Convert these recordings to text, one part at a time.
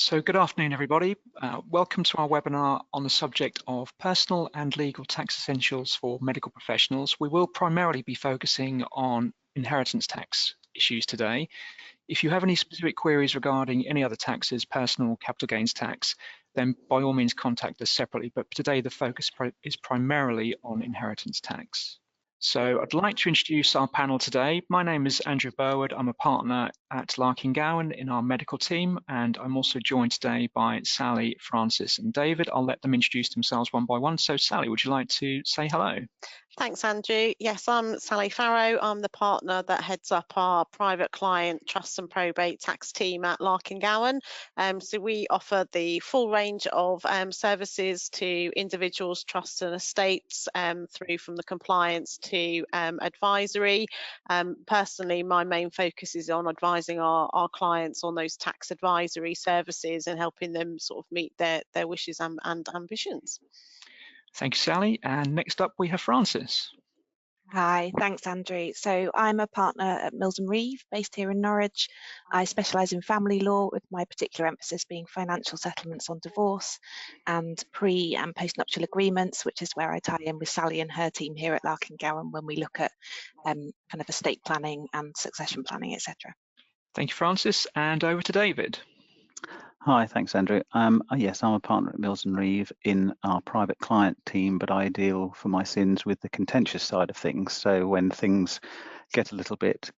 So good afternoon, everybody. Welcome to our webinar on the subject of personal and legal tax essentials for medical professionals. We will primarily be focusing on inheritance tax issues today. If you have any specific queries regarding any other taxes, personal capital gains tax, then by all means contact us separately. But today the focus is primarily on inheritance tax. So I'd like to introduce our panel today. My name is Andrew Burwood. I'm a partner at Larkin Gowan in our medical team, and I'm also joined today by Sally, Francis, and David. I'll let them introduce themselves one by one. So Sally, would you like to say hello? Thanks, Andrew. Yes, I'm Sally Farrow. I'm the partner that heads up our private client trust and probate tax team at Larkin Gowan. So we offer the full range of services to individuals, trusts and estates, through from the compliance to advisory. Personally, my main focus is on advising our clients on those tax advisory services and helping them sort of meet their wishes and ambitions. Thank you, Sally. And next up, we have Francis. Hi, thanks, Andrew. So I'm a partner at Mills Reeve, based here in Norwich. I specialise in family law, with my particular emphasis being financial settlements on divorce and pre- and post-nuptial agreements, which is where I tie in with Sally and her team here at Larkin Gowan when we look at kind of estate planning and succession planning, etc. Thank you, Francis. And over to David. Hi, thanks, Andrew. Yes, I'm a partner at Mills Reeve in our private client team, but I deal for my sins with the contentious side of things. So when things get a little bit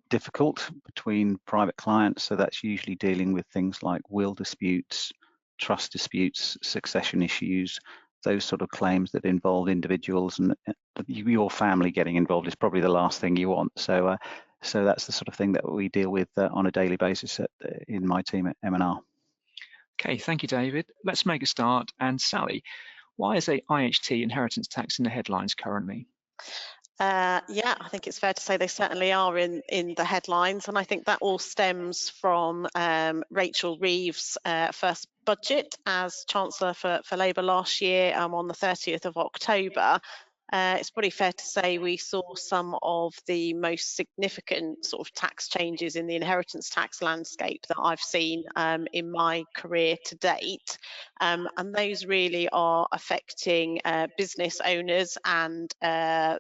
difficult between private clients, so that's usually dealing with things like will disputes, trust disputes, succession issues, those sort of claims that involve individuals, and your family getting involved is probably the last thing you want. So that's the sort of thing that we deal with on a daily basis in my team at M&R. Okay, thank you, David. Let's make a start. And Sally, why is a IHT inheritance tax in the headlines currently? Yeah, I think it's fair to say they certainly are in the headlines, and I think that all stems from Rachel Reeve's first budget as Chancellor for Labour last year on the 30th of October. It's probably fair to say we saw some of the most significant sort of tax changes in the inheritance tax landscape that I've seen in my career to date. And those really are affecting business owners and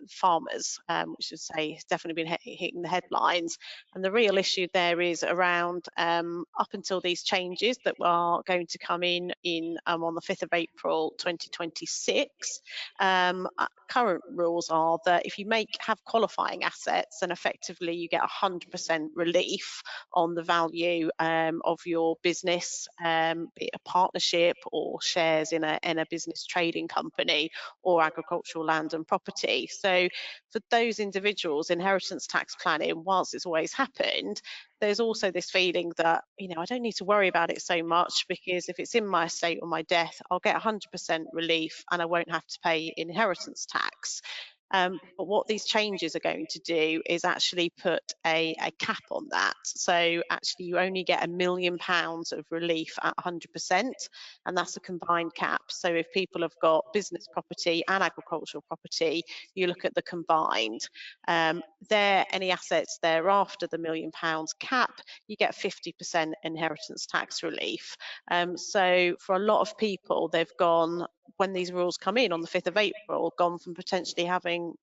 farmers, which I'd say has definitely been hitting the headlines. And the real issue there is around up until these changes that are going to come in on the 5th of April 2026. Current rules are that if you have qualifying assets, then effectively you get 100% relief on the value of your business, be it a partnership or shares in a business trading company or agricultural land and property. So for those individuals, inheritance tax planning, whilst it's always happened, there's also this feeling that, I don't need to worry about it so much, because if it's in my estate or my death, I'll get 100% relief and I won't have to pay inheritance tax. But what these changes are going to do is actually put a cap on that. So actually you only get £1 million of relief at 100%, and that's a combined cap. So if people have got business property and agricultural property, you look at the combined. Any assets thereafter the £1 million cap, you get 50% inheritance tax relief. So for a lot of people, they've gone, when these rules come in on the 5th of April, gone from potentially having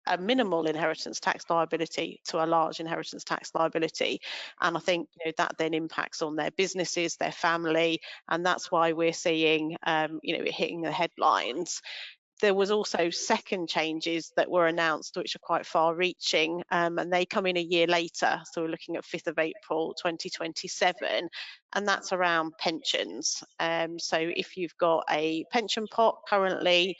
a minimal inheritance tax liability to a large inheritance tax liability. And I think that then impacts on their businesses, their family, and that's why we're seeing it hitting the headlines. There was also second changes that were announced, which are quite far-reaching, and they come in a year later. So we're looking at 5th of April 2027, and that's around pensions. So if you've got a pension pot currently,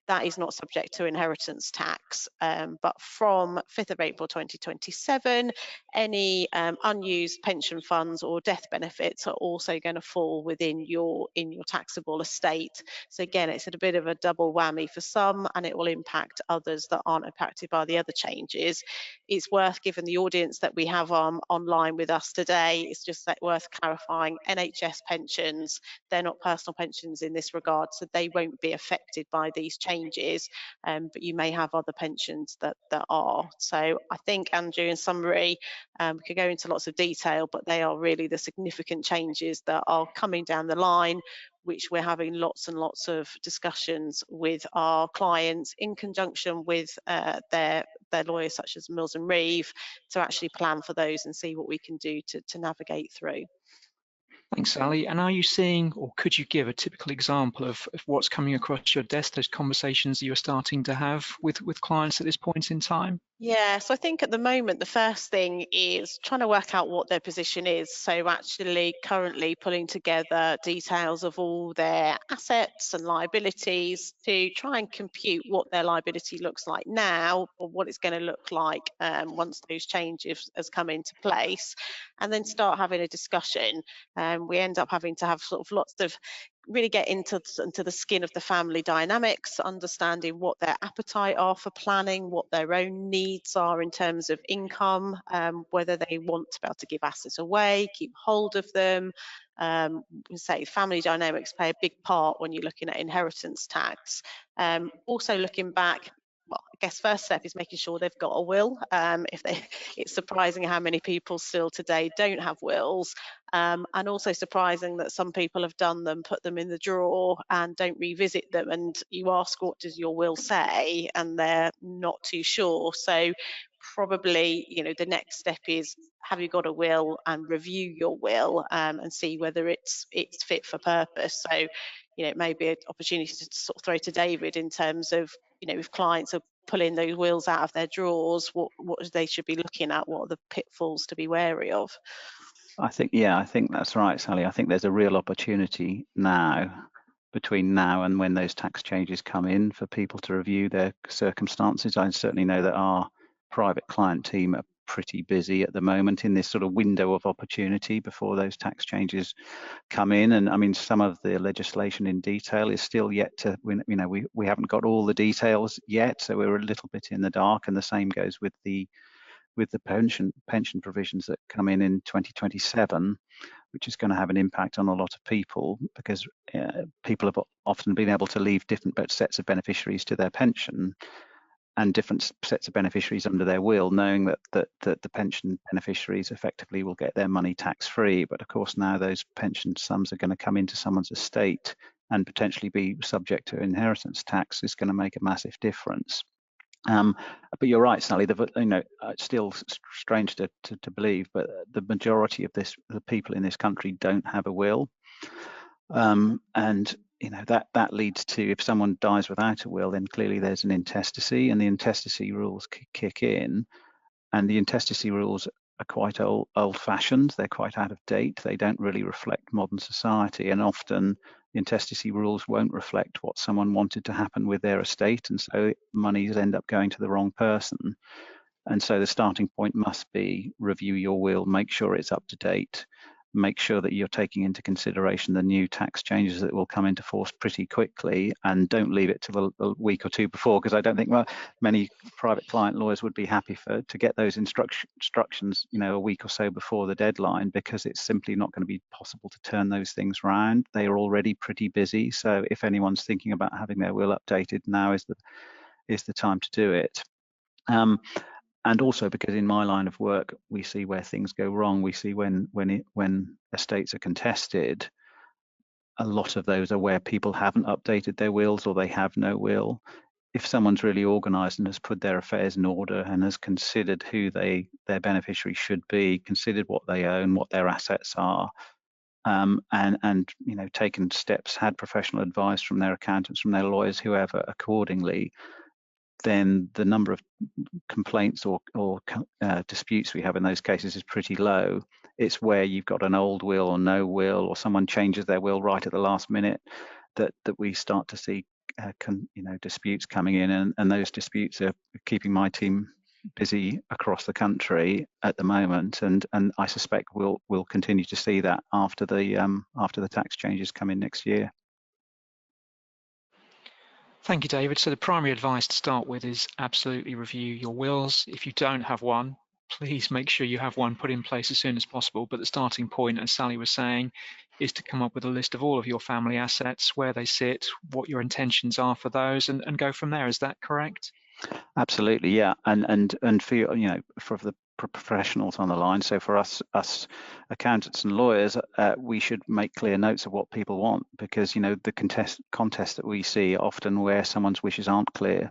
that is not subject to inheritance tax, but from 5th of April 2027, any unused pension funds or death benefits are also going to fall within your taxable estate. So again, it's a bit of a double whammy for some, and it will impact others that aren't impacted by the other changes. It's worth, given the audience that we have online with us today, it's just worth clarifying NHS pensions, they're not personal pensions in this regard, so they won't be affected by these changes. changes, but you may have other pensions that are. So I think, Andrew, in summary, we could go into lots of detail, but they are really the significant changes that are coming down the line, which we're having lots and lots of discussions with our clients in conjunction with their lawyers such as Mills Reeve to actually plan for those and see what we can do to navigate through. Thanks, Sally. And are you seeing, or could you give a typical example of what's coming across your desk, those conversations that you're starting to have with clients at this point in time? Yeah, so I think at the moment, the first thing is trying to work out what their position is. So actually currently pulling together details of all their assets and liabilities to try and compute what their liability looks like now, or what it's going to look like once those changes has come into place, and then start having a discussion. We end up having to have sort of lots of really get into the skin of the family dynamics, understanding what their appetite are for planning, what their own needs are in terms of income, whether they want to be able to give assets away, keep hold of them. Say family dynamics play a big part when you're looking at inheritance tax. Also looking back, well, I guess first step is making sure they've got a will. It's surprising how many people still today don't have wills, and also surprising that some people have done them, put them in the drawer and don't revisit them. And you ask, what does your will say? And they're not too sure. So probably, the next step is, have you got a will, and review your will and see whether it's fit for purpose. So, it may be an opportunity to sort of throw to David in terms of, if clients are pulling those wills out of their drawers, what they should be looking at, what are the pitfalls to be wary of? I think that's right, Sally. I think there's a real opportunity now, between now and when those tax changes come in, for people to review their circumstances. I certainly know that our private client team are pretty busy at the moment in this sort of window of opportunity before those tax changes come in. And I mean, some of the legislation in detail is still yet to, we haven't got all the details yet, so we're a little bit in the dark. And the same goes with the pension provisions that come in 2027, which is going to have an impact on a lot of people, because people have often been able to leave different sets of beneficiaries to their pension and different sets of beneficiaries under their will, knowing that the pension beneficiaries effectively will get their money tax-free. But of course, now those pension sums are going to come into someone's estate and potentially be subject to inheritance tax. Is going to make a massive difference. But you're right, Sally. It's still strange to believe, but the majority of the people in this country don't have a will, and that leads to, if someone dies without a will, then clearly there's an intestacy, and the intestacy rules kick in, and the intestacy rules are quite old-fashioned. They're quite out of date. They don't really reflect modern society, and often the intestacy rules won't reflect what someone wanted to happen with their estate, and so monies end up going to the wrong person. And so the starting point must be, review your will, make sure it's up to date, make sure that you're taking into consideration the new tax changes that will come into force pretty quickly, and don't leave it till a week or two before, because I don't think many private client lawyers would be happy to get those instructions a week or so before the deadline, because it's simply not going to be possible to turn those things around. They are already pretty busy, so if anyone's thinking about having their will updated, now is the time to do it. And also, because in my line of work, we see where things go wrong. We see when estates are contested, a lot of those are where people haven't updated their wills, or they have no will. If someone's really organised and has put their affairs in order and has considered who their beneficiary should be, considered what they own, what their assets are, and taken steps, had professional advice from their accountants, from their lawyers, whoever, accordingly, then the number of complaints or disputes we have in those cases is pretty low. It's where you've got an old will or no will, or someone changes their will right at the last minute, that we start to see disputes coming in, and those disputes are keeping my team busy across the country at the moment, and I suspect we'll continue to see that after the tax changes come in next year. Thank you, David. So the primary advice to start with is absolutely review your wills. If you don't have one, please make sure you have one put in place as soon as possible. But the starting point, as Sally was saying, is to come up with a list of all of your family assets, where they sit, what your intentions are for those, and go from there. Is that correct? Absolutely, yeah. And for for the professionals on the line, so for us accountants and lawyers, we should make clear notes of what people want, because the contest that we see often where someone's wishes aren't clear.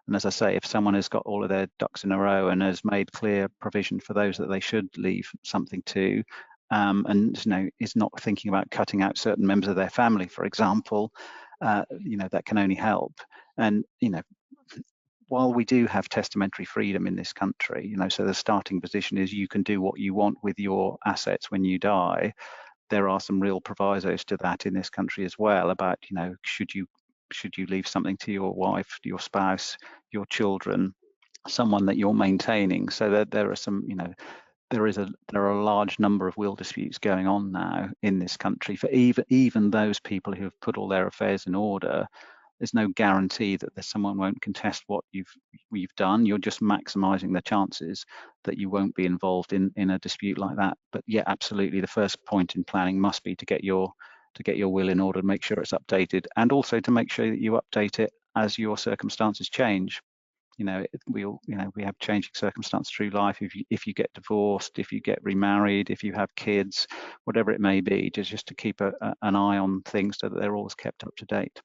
And as I say, if someone has got all of their ducks in a row and has made clear provision for those that they should leave something to, and is not thinking about cutting out certain members of their family, for example, that can only help. And while we do have testamentary freedom in this country, so the starting position is you can do what you want with your assets when you die. There are some real provisos to that in this country as well about, should you leave something to your wife, your spouse, your children, someone that you're maintaining. So that there are some, there are a large number of will disputes going on now in this country for even those people who have put all their affairs in order. There's no guarantee that someone won't contest what you've done. You're just maximising the chances that you won't be involved in a dispute like that. But yeah, absolutely, the first point in planning must be to get your will in order, make sure it's updated, and also to make sure that you update it as your circumstances change. We have changing circumstances through life. If you get divorced, if you get remarried, if you have kids, whatever it may be, just to keep an eye on things so that they're always kept up to date.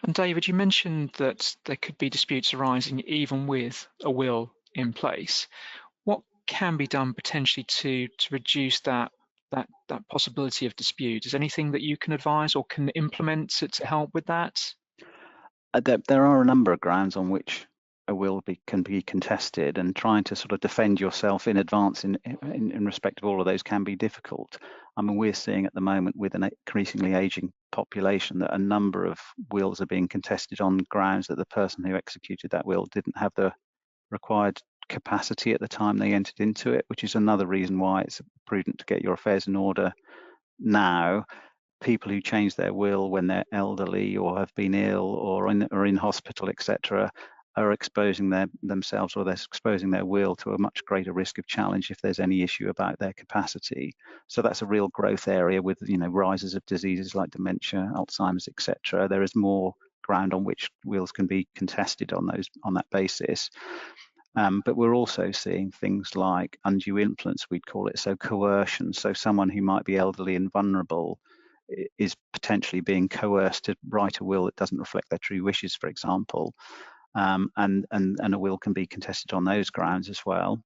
And David, you mentioned that there could be disputes arising even with a will in place. What can be done potentially to reduce that possibility of dispute? Is anything that you can advise or can implement to help with that? There are a number of grounds on which a will can be contested, and trying to sort of defend yourself in advance in respect of all of those can be difficult. I mean, we're seeing at the moment with an increasingly aging population that a number of wills are being contested on grounds that the person who executed that will didn't have the required capacity at the time they entered into it, which is another reason why it's prudent to get your affairs in order now. People who change their will when they're elderly or have been ill or in hospital, etc., are exposing themselves, or they're exposing their will to a much greater risk of challenge if there's any issue about their capacity. So that's a real growth area with rises of diseases like dementia, Alzheimer's, etc. There is more ground on which wills can be contested on that basis. But we're also seeing things like undue influence, we'd call it, so coercion. So someone who might be elderly and vulnerable is potentially being coerced to write a will that doesn't reflect their true wishes, for example, and a will can be contested on those grounds as well.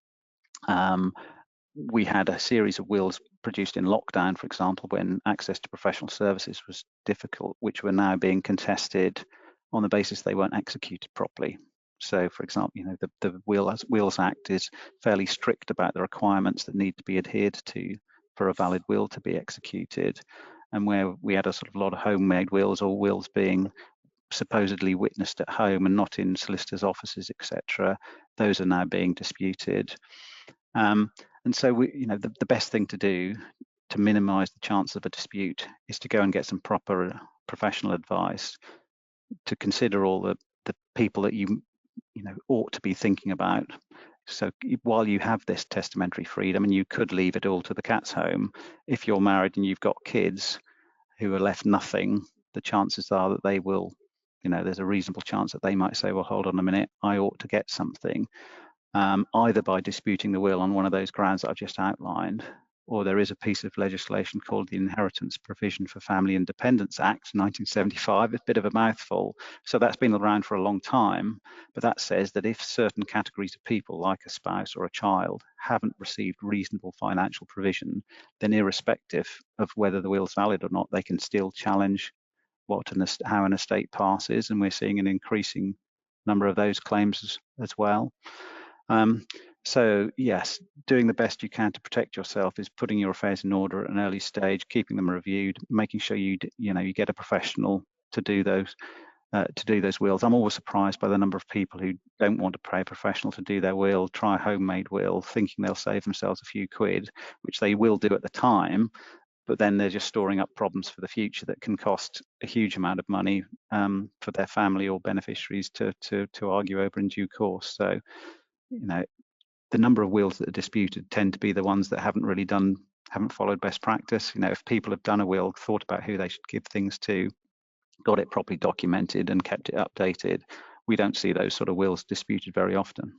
We had a series of wills produced in lockdown, for example, when access to professional services was difficult, which were now being contested on the basis they weren't executed properly. So, for example, the Wills Act is fairly strict about the requirements that need to be adhered to for a valid will to be executed. And where we had a sort of lot of homemade wills, or wills being supposedly witnessed at home and not in solicitors' offices, etc., those are now being disputed. And so the best thing to do to minimise the chance of a dispute is to go and get some proper professional advice, to consider all the people that you ought to be thinking about. So while you have this testamentary freedom, and you could leave it all to the cat's home, if you're married and you've got kids who are left nothing, the chances are that they will, there's a reasonable chance that they might say, well, hold on a minute, I ought to get something, either by disputing the will on one of those grounds that I've just outlined, or there is a piece of legislation called the Inheritance Provision for Family and Dependents Act 1975. It's a bit of a mouthful. So that's been around for a long time, but that says that if certain categories of people, like a spouse or a child, haven't received reasonable financial provision, then irrespective of whether the will is valid or not, they can still challenge how an estate passes, and we're seeing an increasing number of those claims as well. So yes, doing the best you can to protect yourself is putting your affairs in order at an early stage, keeping them reviewed, making sure you get a professional to do those wills. I'm always surprised by the number of people who don't want to pay a professional to do their will, try a homemade will, thinking they'll save themselves a few quid, which they will do at the time, but then they're just storing up problems for the future that can cost a huge amount of money for their family or beneficiaries to argue over in due course. So, the number of wills that are disputed tend to be the ones that haven't really done haven't followed best practice. You know, if people have done a will, thought about who they should give things to, got it properly documented and kept it updated, we don't see those sort of wills disputed very often.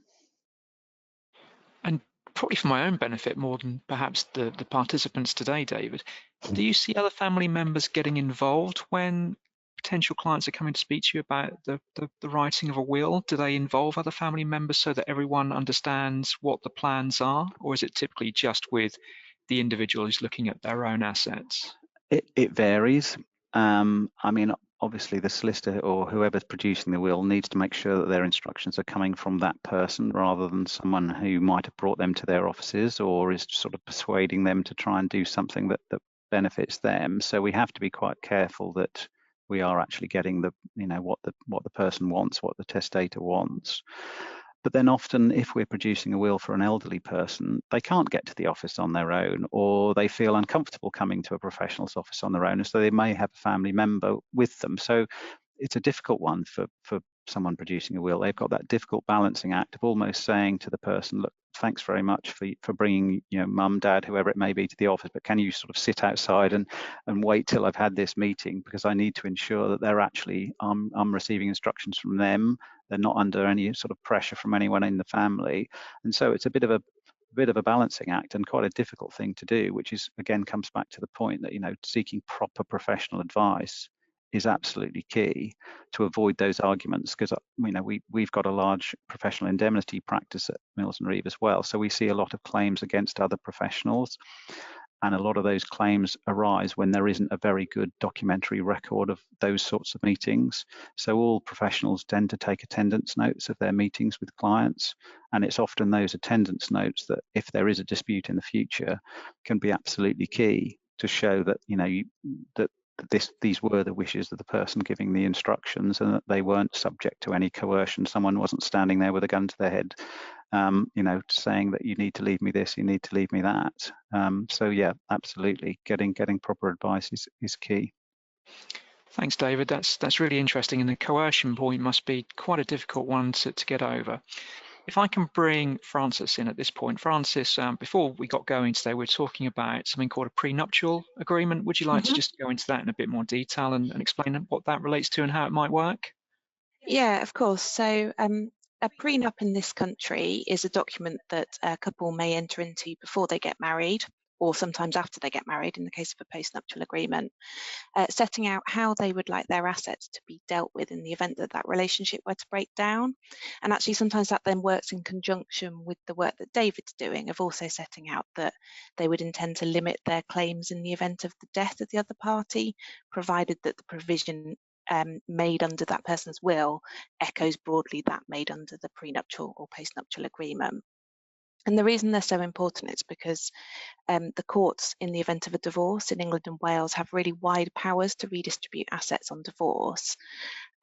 And probably for my own benefit more than perhaps the participants today, David, do you see other family members getting involved when potential clients are coming to speak to you about the writing of a will? Do they involve other family members so that everyone understands what the plans are, or is it typically just with the individual who's looking at their own assets? It varies. I mean, obviously the solicitor or whoever's producing the will needs to make sure that their instructions are coming from that person rather than someone who might have brought them to their offices or is sort of persuading them to try and do something that benefits them. So we have to be quite careful that we are actually getting the, you know, what the person wants, what the testator wants. But then often if we're producing a will for an elderly person, they can't get to the office on their own, or they feel uncomfortable coming to a professional's office on their own, and so they may have a family member with them. So it's a difficult one for someone producing a will. They've got that difficult balancing act of almost saying to the person, look, thanks very much for bringing, you know, mum, dad, whoever it may be, to the office, but can you sort of sit outside and wait till I've had this meeting, because I need to ensure that they're actually, I'm receiving instructions from them. They're not under any sort of pressure from anyone in the family. And so it's a bit of a balancing act and quite a difficult thing to do, which is, again, comes back to the point that, you know, seeking proper professional advice is absolutely key to avoid those arguments, because, you know, we've got a large professional indemnity practice at Mills Reeve as well, so we see a lot of claims against other professionals, and a lot of those claims arise when there isn't a very good documentary record of those sorts of meetings. So all professionals tend to take attendance notes of their meetings with clients, and it's often those attendance notes that, if there is a dispute in the future, can be absolutely key to show that, you know, that these were the wishes of the person giving the instructions, and that they weren't subject to any coercion. Someone wasn't standing there with a gun to their head, you know, saying that you need to leave me this, you need to leave me that. So yeah, absolutely, getting proper advice is key. Thanks, David. That's really interesting, and the coercion point must be quite a difficult one to get over. If I can bring Francis in at this point. Francis, before we got going today, we were talking about something called a prenuptial agreement. Would you like to just go into that in a bit more detail and explain what that relates to and how it might work? Yeah, of course. So a prenup in this country is a document that a couple may enter into before they get married, or sometimes after they get married in the case of a postnuptial agreement, setting out how they would like their assets to be dealt with in the event that that relationship were to break down. And actually sometimes that then works in conjunction with the work that David's doing of also setting out that they would intend to limit their claims in the event of the death of the other party, provided that the provision made under that person's will echoes broadly that made under the prenuptial or postnuptial agreement. And the reason they're so important is because the courts, in the event of a divorce in England and Wales, have really wide powers to redistribute assets on divorce,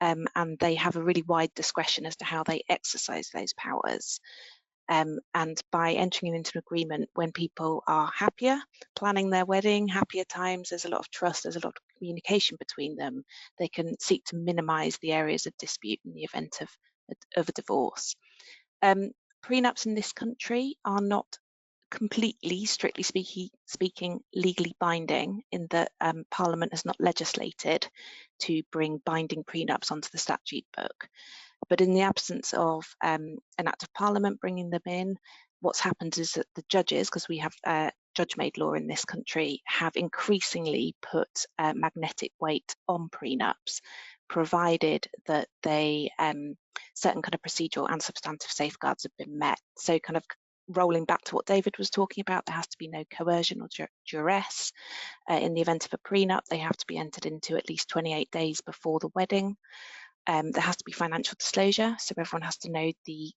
and they have a really wide discretion as to how they exercise those powers. And by entering into an agreement when people are happier, planning their wedding, happier times, there's a lot of trust, there's a lot of communication between them, they can seek to minimise the areas of dispute in the event of a divorce. Prenups in this country are not completely, strictly speaking, legally binding, in that Parliament has not legislated to bring binding prenups onto the statute book. But in the absence of an Act of Parliament bringing them in, what's happened is that the judges, because we have judge-made law in this country, have increasingly put magnetic weight on prenups, provided that they certain kind of procedural and substantive safeguards have been met. So kind of rolling back to what David was talking about, there has to be no coercion or duress. In the event of a prenup, they have to be entered into at least 28 days before the wedding. There has to be financial disclosure, so everyone has to know the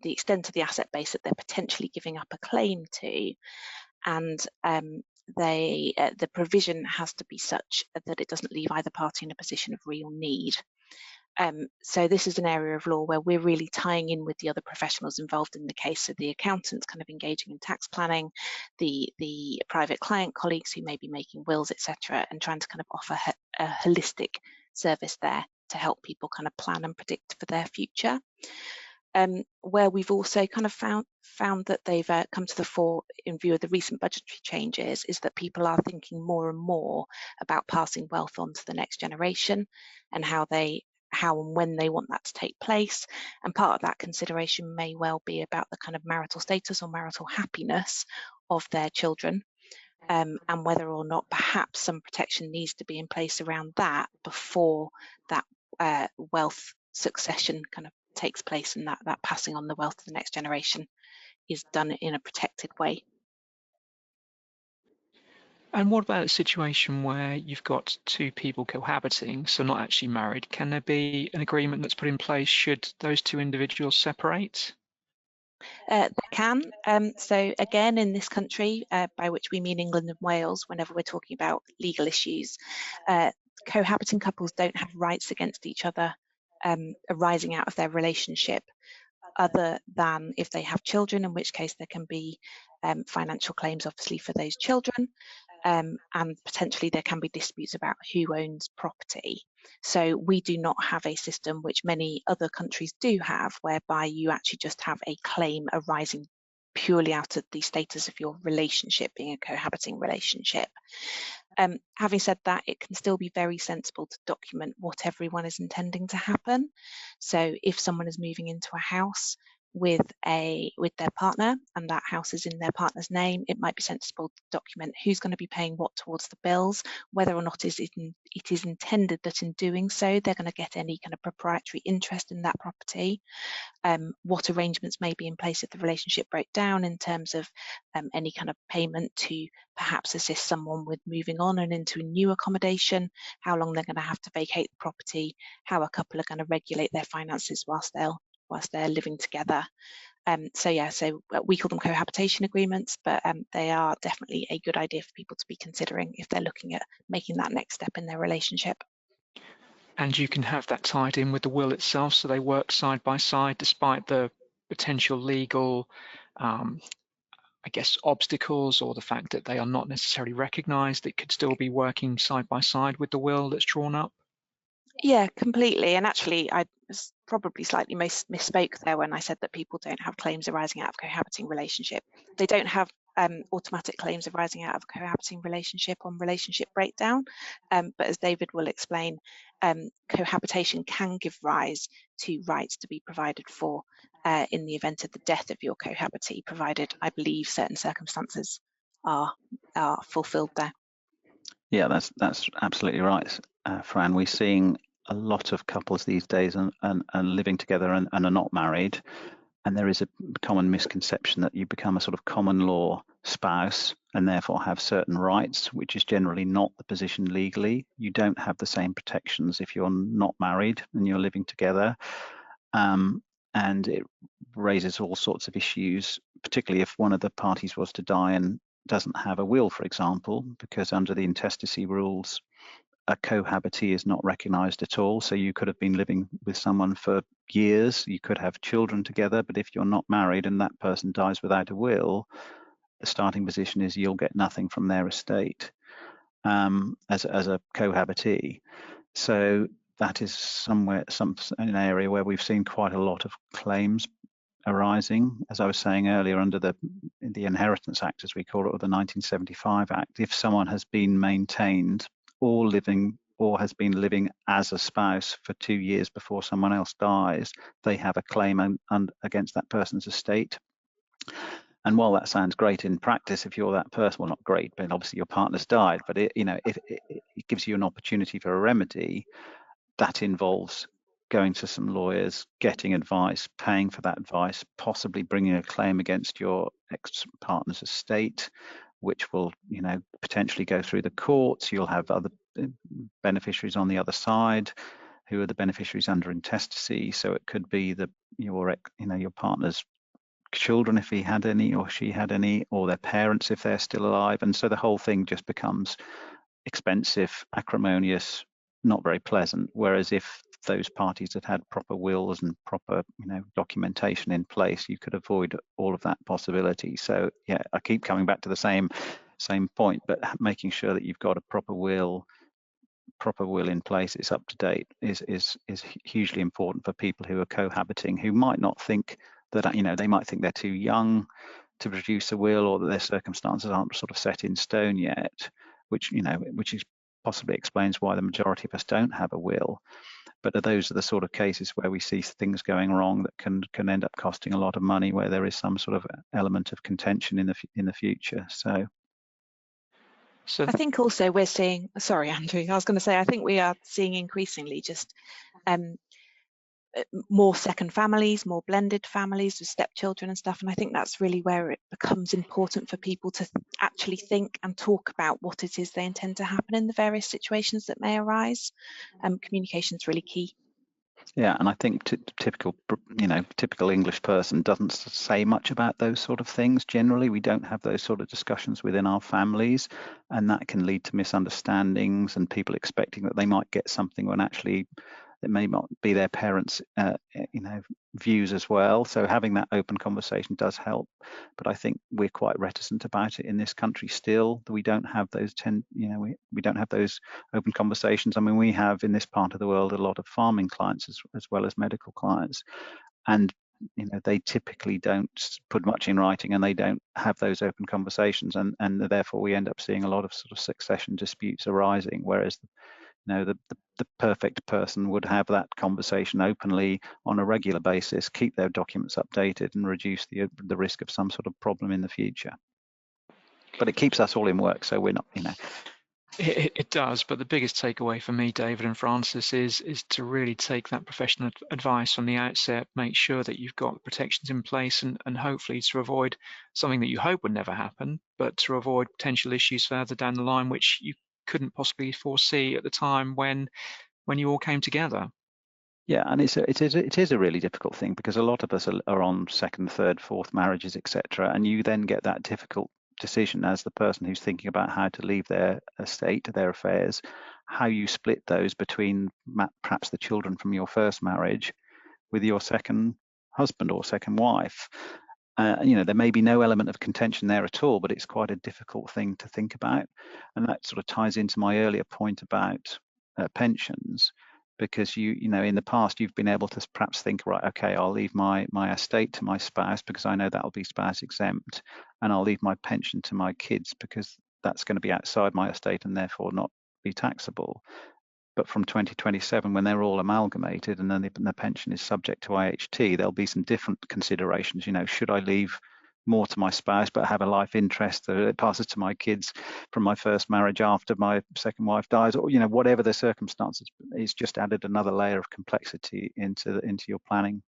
extent of the asset base that they're potentially giving up a claim to, and the provision has to be such that it doesn't leave either party in a position of real need. So this is an area of law where we're really tying in with the other professionals involved in the case, so the accountants kind of engaging in tax planning, the private client colleagues who may be making wills, etc., and trying to kind of offer a holistic service there to help people kind of plan and predict for their future. where we've also kind of found that they've come to the fore in view of the recent budgetary changes is that people are thinking more and more about passing wealth on to the next generation and how and when they want that to take place. And part of that consideration may well be about the kind of marital status or marital happiness of their children, and whether or not perhaps some protection needs to be in place around that before that wealth succession kind of takes place, and that passing on the wealth to the next generation is done in a protected way. And what about a situation where you've got two people cohabiting, so not actually married? Can there be an agreement that's put in place should those two individuals separate? They can. So again, in this country, by which we mean England and Wales, whenever we're talking about legal issues, cohabiting couples don't have rights against each other arising out of their relationship, other than if they have children, in which case there can be financial claims, obviously, for those children. And potentially there can be disputes about who owns property. So we do not have a system, which many other countries do have, whereby you actually just have a claim arising purely out of the status of your relationship being a cohabiting relationship. Having said that, it can still be very sensible to document what everyone is intending to happen. So if someone is moving into a house with their partner and that house is in their partner's name, it might be sensible to document who's going to be paying what towards the bills, whether or not it is intended that in doing so they're going to get any kind of proprietary interest in that property, what arrangements may be in place if the relationship broke down in terms of any kind of payment to perhaps assist someone with moving on and into a new accommodation, how long they're going to have to vacate the property, how a couple are going to regulate their finances whilst they're living together. So we call them cohabitation agreements, but they are definitely a good idea for people to be considering if they're looking at making that next step in their relationship. And you can have that tied in with the will itself, so they work side by side despite the potential legal, I guess, obstacles or the fact that they are not necessarily recognised. It could still be working side by side with the will that's drawn up. Yeah, completely. And actually, I was probably slightly misspoke there when I said that people don't have claims arising out of cohabiting relationship. They don't have automatic claims arising out of a cohabiting relationship on relationship breakdown. But as David will explain, cohabitation can give rise to rights to be provided for in the event of the death of your cohabitee, provided, I believe, certain circumstances are fulfilled there. Yeah, that's absolutely right, Fran. We're seeing a lot of couples these days and living together and are not married. And there is a common misconception that you become a sort of common law spouse and therefore have certain rights, which is generally not the position legally. You don't have the same protections if you're not married and you're living together. And it raises all sorts of issues, particularly if one of the parties was to die and doesn't have a will, for example, because under the intestacy rules, a cohabitee is not recognised at all. So you could have been living with someone for years, you could have children together, but if you're not married and that person dies without a will, the starting position is you'll get nothing from their estate as a cohabitee. So that is an area where we've seen quite a lot of claims arising, as I was saying earlier, under the Inheritance Act, as we call it, or the 1975 Act. If someone has been maintained or has been living as a spouse for 2 years before someone else dies, they have a claim against that person's estate. And while that sounds great in practice, if you're that person, well, not great, but obviously your partner's died, but if it gives you an opportunity for a remedy, that involves going to some lawyers, getting advice, paying for that advice, possibly bringing a claim against your ex-partner's estate, which will, potentially go through the courts. You'll have other beneficiaries on the other side who are the beneficiaries under intestacy. So it could be your partner's children, if he had any or she had any, or their parents if they're still alive. And so the whole thing just becomes expensive, acrimonious, not very pleasant. Whereas if those parties had proper wills and proper documentation in place, you could avoid all of that possibility. So yeah, I keep coming back to the same point, but making sure that you've got a proper will, proper will in place, it's up to date, is hugely important for people who are cohabiting, who might not think that, you know, they might think they're too young to produce a will, or that their circumstances aren't sort of set in stone yet, which, you know, which is possibly explains why the majority of us don't have a will. But those are the sort of cases where we see things going wrong that can end up costing a lot of money, where there is some sort of element of contention in the future. So I think also we're seeing, sorry Andrew, I was going to say, I think we are seeing increasingly just more second families, more blended families with stepchildren and stuff, and I think that's really where it becomes important for people to actually think and talk about what it is they intend to happen in the various situations that may arise. Communication is really key. Yeah, and I think typical English person doesn't say much about those sort of things. Generally, we don't have those sort of discussions within our families, and that can lead to misunderstandings and people expecting that they might get something when actually it may not be their parents' views as well. So having that open conversation does help. But I think we're quite reticent about it in this country still. We don't have those we don't have those open conversations. I mean, we have in this part of the world a lot of farming clients as well as medical clients, and you know, they typically don't put much in writing, and they don't have those open conversations, and therefore we end up seeing a lot of sort of succession disputes arising, whereas the perfect person would have that conversation openly on a regular basis, keep their documents updated, and reduce the risk of some sort of problem in the future. But it keeps us all in work, so we're not, you know. It does, but the biggest takeaway for me, David and Francis, is to really take that professional advice from the outset, make sure that you've got protections in place, and hopefully to avoid something that you hope would never happen, but to avoid potential issues further down the line which you couldn't possibly foresee at the time when you all came together. Yeah, and it is a really difficult thing, because a lot of us are on second, third, fourth marriages, etc., and you then get that difficult decision as the person who's thinking about how to leave their estate, their affairs, how you split those between perhaps the children from your first marriage with your second husband or second wife. You know, there may be no element of contention there at all, but it's quite a difficult thing to think about. And that sort of ties into my earlier point about pensions, because you know, in the past you've been able to perhaps think, right, okay, I'll leave my estate to my spouse because I know that'll be spouse exempt, and I'll leave my pension to my kids because that's going to be outside my estate and therefore not be taxable. But from 2027, when they're all amalgamated and then the pension is subject to IHT, there'll be some different considerations. You know, should I leave more to my spouse but have a life interest that it passes to my kids from my first marriage after my second wife dies, or, you know, whatever the circumstances? It's just added another layer of complexity into your planning.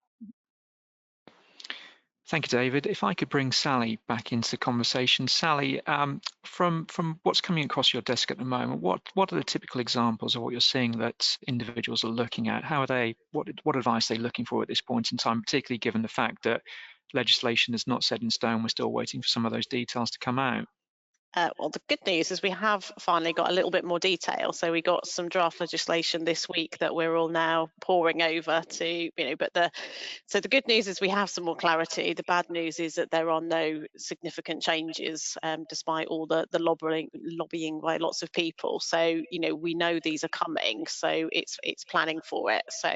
Thank you, David. If I could bring Sally back into the conversation. Sally, from what's coming across your desk at the moment, what are the typical examples of what you're seeing that individuals are looking at? How are they? What advice are they looking for at this point in time, particularly given the fact that legislation is not set in stone? We're still waiting for some of those details to come out. Well, the good news is we have finally got a little bit more detail. So we got some draft legislation this week that we're all now poring over to, you know, so the good news is we have some more clarity. The bad news is that there are no significant changes, despite all the lobbying by lots of people. So, you know, we know these are coming, so it's planning for it. So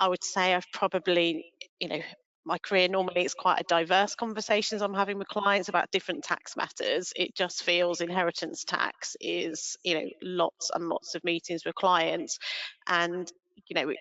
I would say I've probably, you know, my career normally it's quite a diverse conversations I'm having with clients about different tax matters. It just feels inheritance tax is, you know, lots and lots of meetings with clients, and you know, it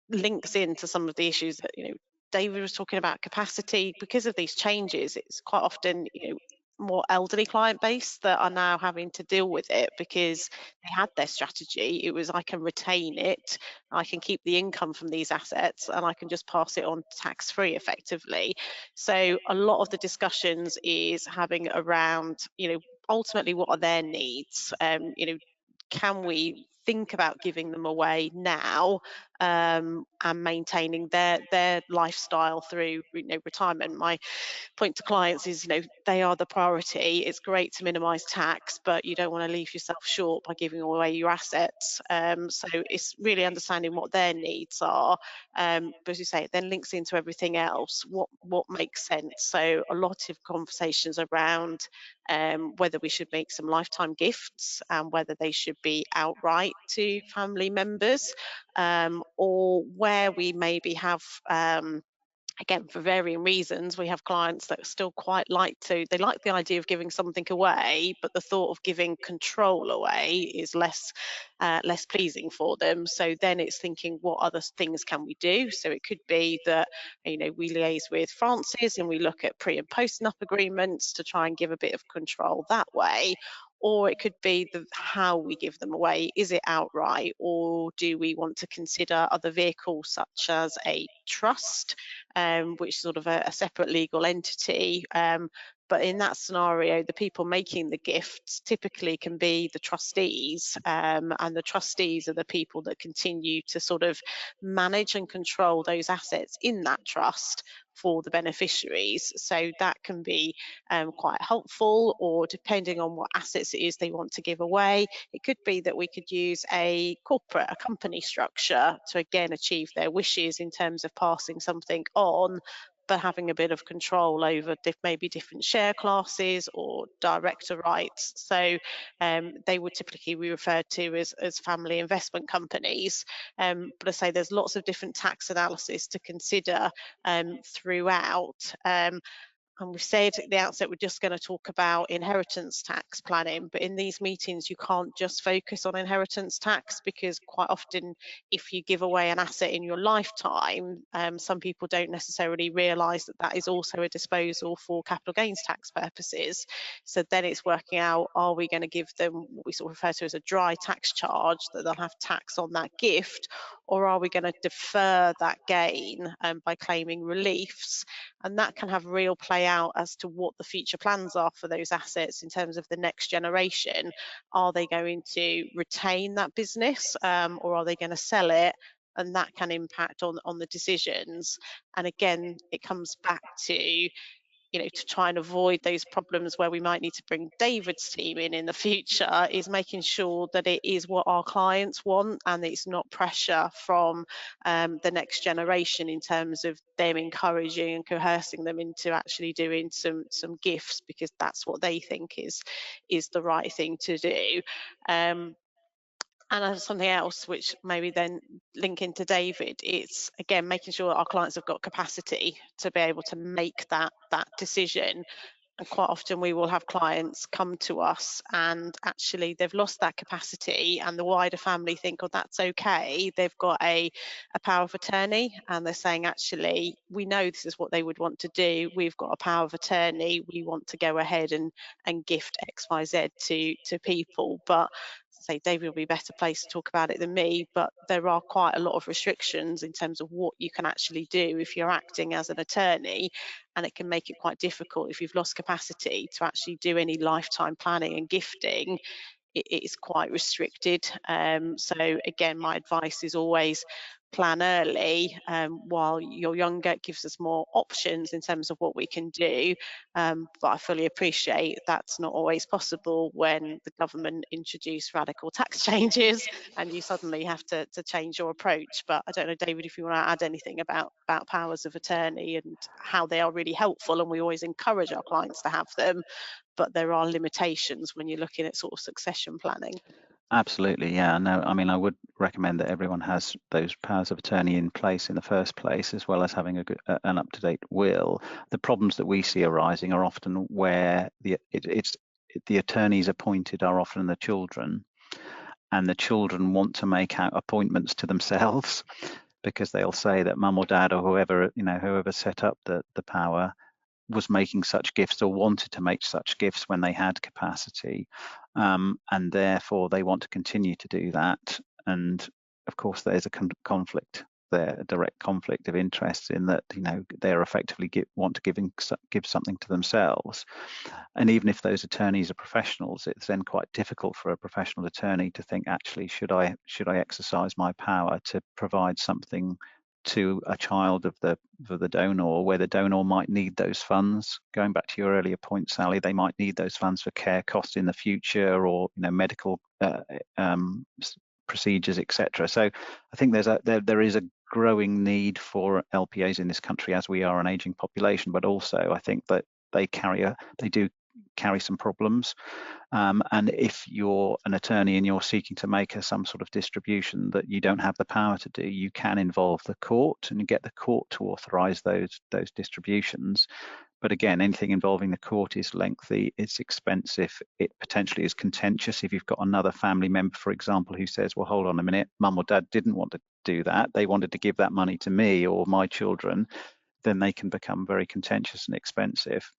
links into some of the issues that, you know, David was talking about capacity. Because of these changes, it's quite often, you know, more elderly client base that are now having to deal with it because they had their strategy. It was, I can retain it, I can keep the income from these assets, and I can just pass it on tax free effectively. So a lot of the discussions is having around, you know, ultimately what are their needs? You know, can we think about giving them away now and maintaining their lifestyle through retirement. My point to clients is, they are the priority. It's great to minimise tax, but you don't want to leave yourself short by giving away your assets. So it's really understanding what their needs are. But as you say, it then links into everything else. What makes sense? So a lot of conversations around whether we should make some lifetime gifts and whether they should be outright to family members, or where we maybe have again, for varying reasons, we have clients that still quite like the idea of giving something away, but the thought of giving control away is less pleasing for them. So then it's thinking, what other things can we do? So it could be that, we liaise with Francis and we look at pre and post nup agreements to try and give a bit of control that way. Or it could be how we give them away. Is it outright, or do we want to consider other vehicles such as a trust, which is sort of a separate legal entity? But in that scenario, the people making the gifts typically can be the trustees, and the trustees are the people that continue to sort of manage and control those assets in that trust for the beneficiaries. So that can be quite helpful, or depending on what assets it is they want to give away, it could be that we could use a company structure to again achieve their wishes in terms of passing something on, but having a bit of control over maybe different share classes or director rights. So they would typically be referred to as family investment companies. But I say there's lots of different tax analysis to consider throughout. And we said at the outset we're just going to talk about inheritance tax planning, but in these meetings you can't just focus on inheritance tax, because quite often if you give away an asset in your lifetime, some people don't necessarily realise that is also a disposal for capital gains tax purposes. So then it's working out, are we going to give them what we sort of refer to as a dry tax charge, that they'll have tax on that gift, or are we going to defer that gain by claiming reliefs? And that can have real play out as to what the future plans are for those assets in terms of the next generation. Are they going to retain that business, or are they going to sell it? And that can impact on the decisions. And again, it comes back to, to try and avoid those problems where we might need to bring David's team in the future, is making sure that it is what our clients want and it's not pressure from the next generation in terms of them encouraging and coercing them into actually doing some gifts because that's what they think is the right thing to do. And as something else, which maybe then link into David, it's again making sure our clients have got capacity to be able to make that decision. And quite often we will have clients come to us and actually they've lost that capacity, and the wider family think, oh, that's okay. They've got a power of attorney and they're saying, actually, we know this is what they would want to do. We've got a power of attorney. We want to go ahead and gift XYZ to people. But say David will be better placed to talk about it than me, but there are quite a lot of restrictions in terms of what you can actually do if you're acting as an attorney, and it can make it quite difficult if you've lost capacity to actually do any lifetime planning and gifting. It is quite restricted. So again, my advice is always plan early while you're younger. It gives us more options in terms of what we can do, but I fully appreciate that's not always possible when the government introduce radical tax changes and you suddenly have to change your approach. But I don't know, David, if you want to add anything about powers of attorney and how they are really helpful, and we always encourage our clients to have them, but there are limitations when you're looking at sort of succession planning. Absolutely, yeah. No, I mean, I would recommend that everyone has those powers of attorney in place in the first place, as well as having an up-to-date will. The problems that we see arising are often where the attorneys appointed are often the children, and the children want to make out appointments to themselves because they'll say that mum or dad or whoever set up the power was making such gifts or wanted to make such gifts when they had capacity, and therefore they want to continue to do that. And of course there's a conflict they're a direct conflict of interest in that, you know, they're effectively want to give something to themselves. And even if those attorneys are professionals, it's then quite difficult for a professional attorney to think, actually, should I exercise my power to provide something to a child of the donor, where the donor might need those funds. Going back to your earlier point, Sally, they might need those funds for care costs in the future, or, you know, medical procedures, etc. So I think there is a growing need for LPAs in this country, as we are an aging population, but also I think that they do carry some problems. And if you're an attorney and you're seeking to make some sort of distribution that you don't have the power to do, you can involve the court and get the court to authorise those distributions. But again, anything involving the court is lengthy, it's expensive, it potentially is contentious. If you've got another family member, for example, who says, well, hold on a minute, mum or dad didn't want to do that, they wanted to give that money to me or my children, then they can become very contentious and expensive.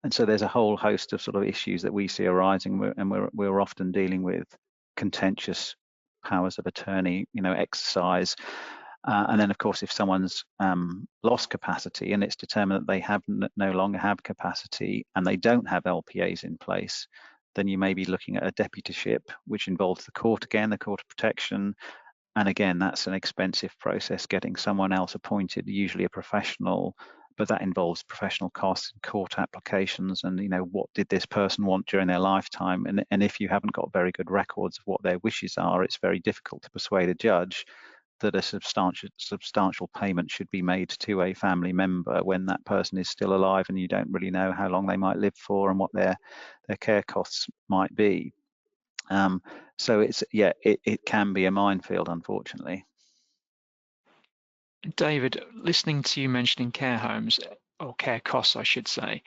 And so there's a whole host of sort of issues that we see arising, and we're often dealing with contentious powers of attorney, you know, exercise. And then, of course, if someone's lost capacity and it's determined that they no longer have capacity and they don't have LPAs in place, then you may be looking at a deputyship, which involves the court again, the Court of Protection. And again, that's an expensive process, getting someone else appointed, usually a professional, but that involves professional costs and court applications, and, you know, what did this person want during their lifetime? And if you haven't got very good records of what their wishes are, it's very difficult to persuade a judge that a substantial payment should be made to a family member when that person is still alive and you don't really know how long they might live for and what their care costs might be. So it can be a minefield, unfortunately. David, listening to you mentioning care homes, or care costs, I should say,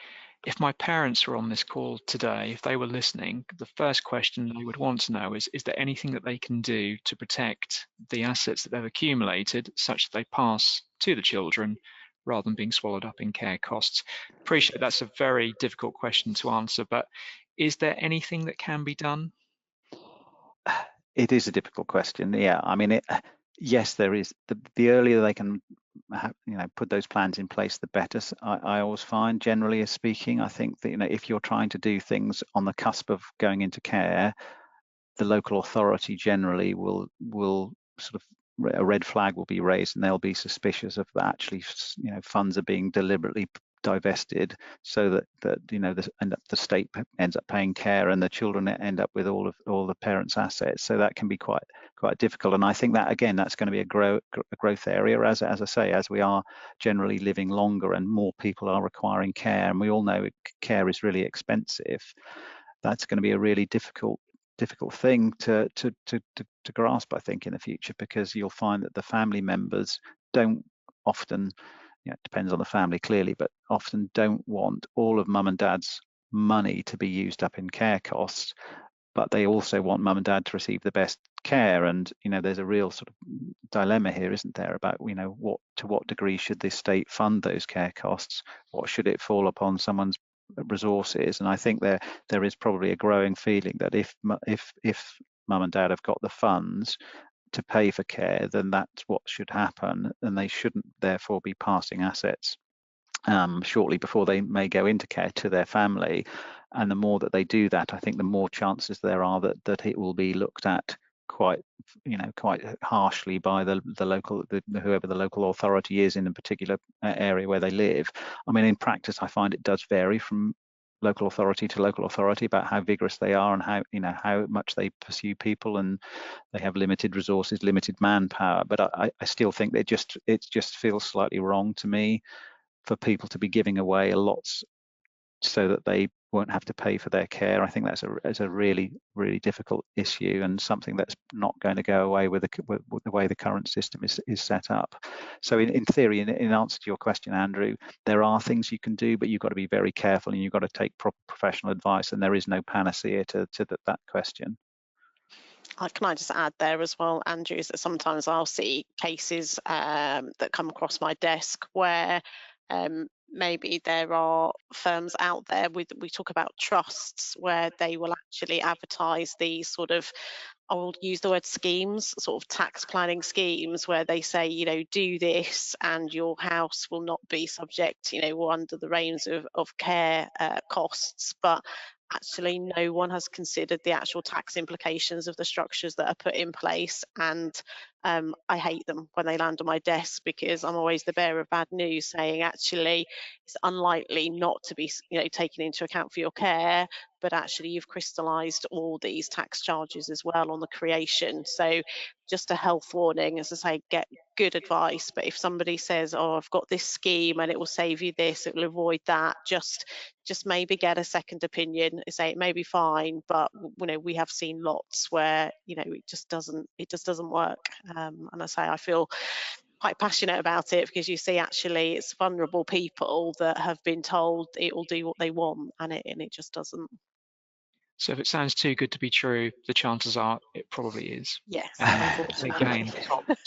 if my parents were on this call today, if they were listening, the first question they would want to know is there anything that they can do to protect the assets that they've accumulated such that they pass to the children rather than being swallowed up in care costs? Appreciate that's a very difficult question to answer, but is there anything that can be done? It is a difficult question. Yeah, I mean, yes, there is. The earlier they can put those plans in place, the better. I always find, generally speaking, I think that, you know, if you're trying to do things on the cusp of going into care, the local authority generally will sort of, a red flag will be raised, and they'll be suspicious of that. Actually, you know, funds are being deliberately divested so that you know, the state ends up paying care and the children end up with all the parents' assets. So that can be quite difficult. And I think that, again, that's going to be a growth area, as I say, as we are generally living longer and more people are requiring care, and we all know care is really expensive. That's going to be a really difficult thing to grasp, I think, in the future, because you'll find that the family members don't often, it depends on the family clearly, but often don't want all of mum and dad's money to be used up in care costs, but they also want mum and dad to receive the best care. And, you know, there's a real sort of dilemma here, isn't there, about, you know, to what degree should the state fund those care costs? What should it fall upon someone's resources? And I think there is probably a growing feeling that if mum and dad have got the funds to pay for care, then that's what should happen, and they shouldn't therefore be passing assets shortly before they may go into care to their family. And the more that they do that, I think the more chances there are that it will be looked at quite harshly by the local, whoever the local authority is in a particular area where they live. I mean, in practice, I find it does vary from local authority to local authority about how vigorous they are and how much they pursue people, and they have limited resources, limited manpower. But I still think it just feels slightly wrong to me for people to be giving away a lot so that they won't have to pay for their care. I think that's a really, really difficult issue, and something that's not going to go away with the way the current system is set up. So in theory, in answer to your question, Andrew, there are things you can do, but you've got to be very careful and you've got to take proper professional advice, and there is no panacea to that question. Can I just add there as well, Andrew, is that sometimes I'll see cases that come across my desk where maybe there are firms out there we talk about trusts where they will actually advertise these sort of, I will use the word schemes, sort of tax planning schemes, where they say, you know, do this and your house will not be subject, you know, or under the reins of care costs. But actually no one has considered the actual tax implications of the structures that are put in place. And I hate them when they land on my desk, because I'm always the bearer of bad news, saying actually it's unlikely not to be, you know, taken into account for your care, but actually you've crystallized all these tax charges as well on the creation. So just a health warning, as I say, get good advice. But if somebody says, oh, I've got this scheme and it will save you this, it will avoid that, just maybe get a second opinion. Say it may be fine, but you know, we have seen lots where, you know, it just doesn't work. And I say I feel quite passionate about it, because you see actually it's vulnerable people that have been told it will do what they want, and it just doesn't. So if it sounds too good to be true, the chances are it probably is. Yes, Again,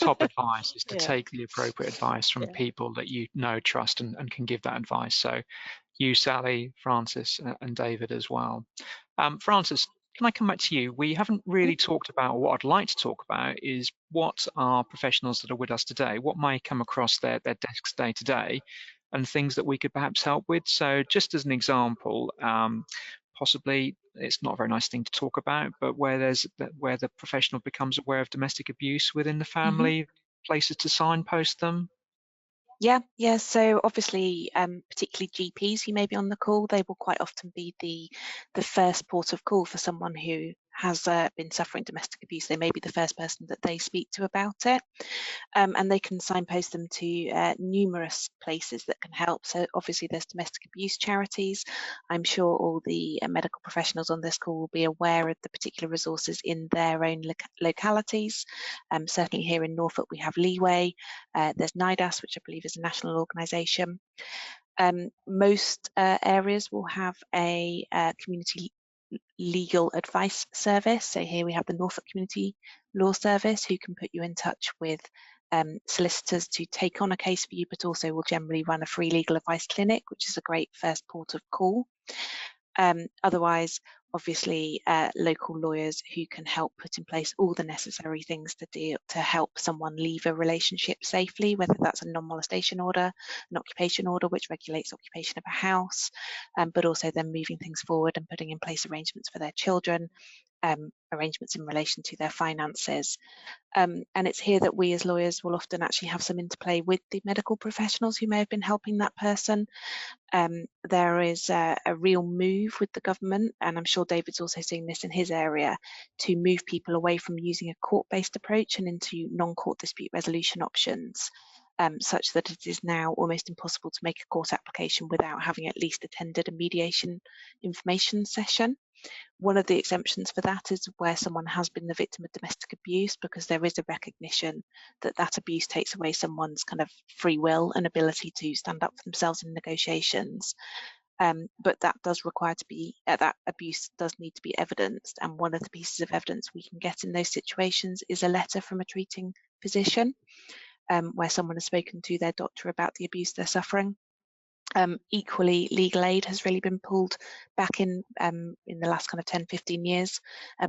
top advice is to Yeah. take the appropriate advice from people that you know, trust, and can give that advice. So you, Sally, Francis, and David as well. Francis, can I come back to you? We haven't really talked about, what I'd like to talk about is what are professionals that are with us today, what may come across their desks day to day, and things that we could perhaps help with. So just as an example, possibly it's not a very nice thing to talk about, but where the professional becomes aware of domestic abuse within the family, places to signpost them. Yeah. So obviously, particularly GPs who may be on the call, they will quite often be the first port of call for someone who has been suffering domestic abuse. They may be the first person that they speak to about it, and they can signpost them to numerous places that can help. So obviously there's domestic abuse charities. I'm sure all the medical professionals on this call will be aware of the particular resources in their own localities. Certainly here in Norfolk we have Leeway, there's NIDAS, which I believe is a national organisation. Most areas will have a community legal advice service. So here we have the Norfolk Community Law Service, who can put you in touch with solicitors to take on a case for you, but also will generally run a free legal advice clinic, which is a great first port of call. Otherwise, obviously, local lawyers who can help put in place all the necessary things to help someone leave a relationship safely, whether that's a non-molestation order, an occupation order which regulates occupation of a house, but also then moving things forward and putting in place arrangements for their children, arrangements in relation to their finances. And it's here that we as lawyers will often actually have some interplay with the medical professionals who may have been helping that person. There is a real move with the government, and I'm sure David's also seeing this in his area, to move people away from using a court-based approach and into non-court dispute resolution options, such that it is now almost impossible to make a court application without having at least attended a mediation information session. One of the exemptions for that is where someone has been the victim of domestic abuse, because there is a recognition that that abuse takes away someone's kind of free will and ability to stand up for themselves in negotiations. But that does require to be, that abuse does need to be evidenced. And one of the pieces of evidence we can get in those situations is a letter from a treating physician, where someone has spoken to their doctor about the abuse they're suffering. Equally, legal aid has really been pulled back in the last kind of 10-15 years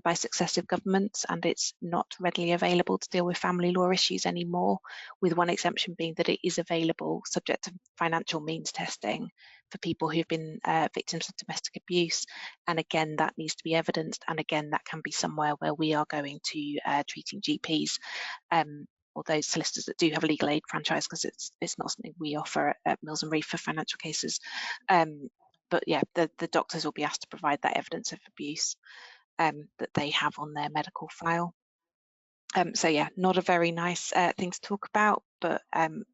by successive governments, and it's not readily available to deal with family law issues anymore, with one exemption being that it is available subject to financial means testing for people who've been victims of domestic abuse. And again, that needs to be evidenced, and again, that can be somewhere where we are going to treating GPs, or those solicitors that do have a legal aid franchise, because it's not something we offer at Mills Reeve for financial cases. But yeah, the doctors will be asked to provide that evidence of abuse that they have on their medical file. So yeah, not a very nice thing to talk about, but